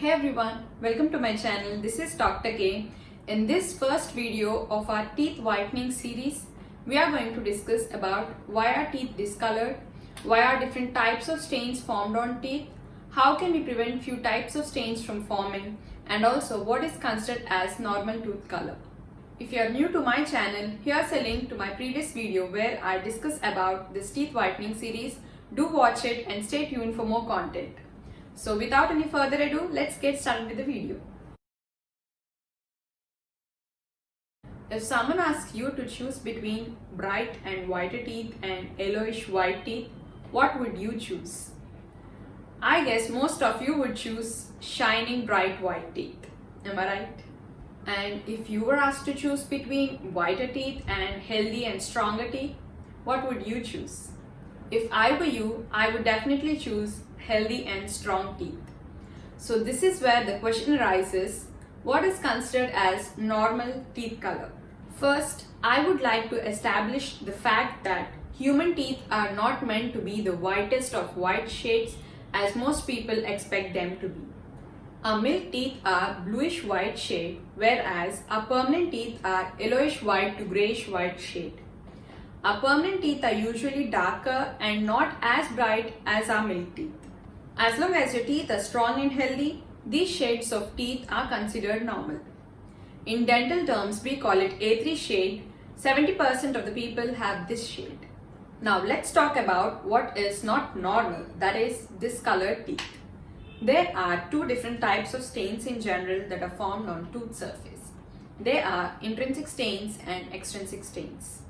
Hey everyone, welcome to my channel. This is Dr. K. In this first video of our teeth whitening series, we are going to discuss about why are teeth discolored, why are different types of stains formed on teeth, how can we prevent few types of stains from forming, and also what is considered as normal tooth color. If you are new to my channel, here's a link to my previous video where I discuss about this teeth whitening series. Do watch it and stay tuned for more content. So without any further ado, let's get started with the video. If someone asks you to choose between bright and whiter teeth and yellowish white teeth, what would you choose? I guess most of you would choose shining bright white teeth. Am I right? And if you were asked to choose between whiter teeth and healthy and stronger teeth, what would you choose? If I were you, I would definitely choose healthy and strong teeth. So this is where the question arises, what is considered as normal teeth color? First, I would like to establish the fact that human teeth are not meant to be the whitest of white shades as most people expect them to be. Our milk teeth are bluish white shade, whereas our permanent teeth are yellowish white to greyish white shade. Our permanent teeth are usually darker and not as bright as our milk teeth. As long as your teeth are strong and healthy, these shades of teeth are considered normal. In dental terms, we call it A3 shade. 70% of the people have this shade. Now let's talk about what is not normal, that is discolored teeth. There are two different types of stains in general that are formed on tooth surface. They are intrinsic stains and extrinsic stains.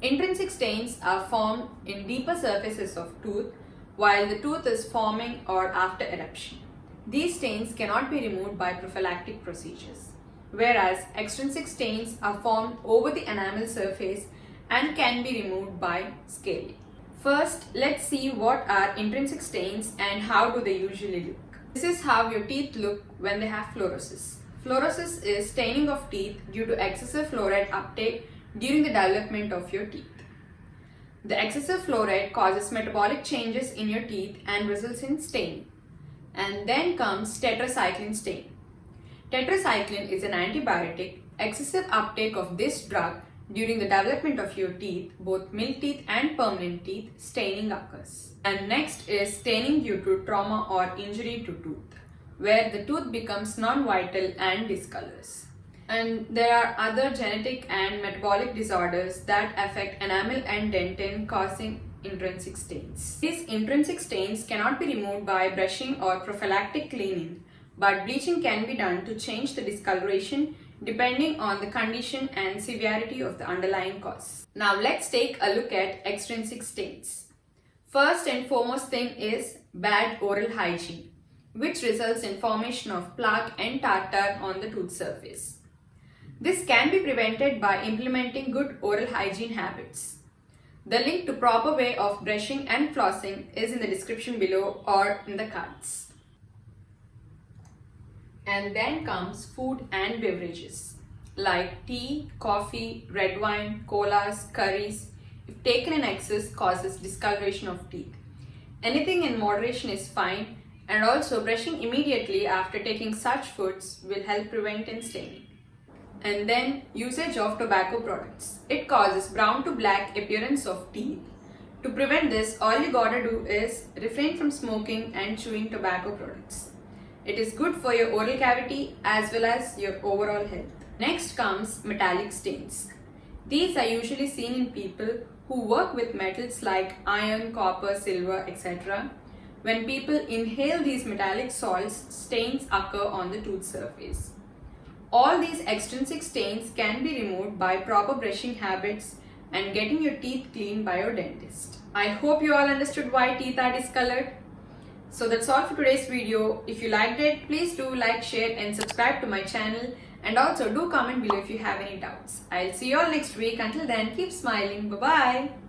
Intrinsic stains are formed in deeper surfaces of tooth while the tooth is forming or after eruption. These stains cannot be removed by prophylactic procedures, whereas extrinsic stains are formed over the enamel surface and can be removed by scaling. First, let's see what are intrinsic stains and how do they usually look. This is how your teeth look when they have fluorosis. Fluorosis is staining of teeth due to excessive fluoride uptake during the development of your teeth. The excessive fluoride causes metabolic changes in your teeth and results in staining. And then comes tetracycline stain. Tetracycline is an antibiotic. Excessive uptake of this drug during the development of your teeth, both milk teeth and permanent teeth, staining occurs. And next is staining due to trauma or injury to tooth, where the tooth becomes non-vital and discolors. And there are other genetic and metabolic disorders that affect enamel and dentin, causing intrinsic stains. These intrinsic stains cannot be removed by brushing or prophylactic cleaning, but bleaching can be done to change the discoloration depending on the condition and severity of the underlying cause. Now let's take a look at extrinsic stains. First and foremost thing is bad oral hygiene, which results in formation of plaque and tartar on the tooth surface. This can be prevented by implementing good oral hygiene habits. The link to proper way of brushing and flossing is in the description below or in the cards. And then comes food and beverages like tea, coffee, red wine, colas, curries. If taken in excess, causes discoloration of teeth. Anything in moderation is fine, and also brushing immediately after taking such foods will help prevent staining. And then usage of tobacco products. It causes brown to black appearance of teeth. To prevent this, all you gotta do is refrain from smoking and chewing tobacco products. It is good for your oral cavity as well as your overall health. Next comes metallic stains. These are usually seen in people who work with metals like iron, copper, silver, etc. When people inhale these metallic salts, stains occur on the tooth surface. All these extrinsic stains can be removed by proper brushing habits and getting your teeth cleaned by your dentist. I hope you all understood why teeth are discolored. So that's all for today's video. If you liked it, please do like, share and subscribe to my channel, and also do comment below if you have any doubts. I'll see you all next week. Until then, keep smiling. Bye-bye.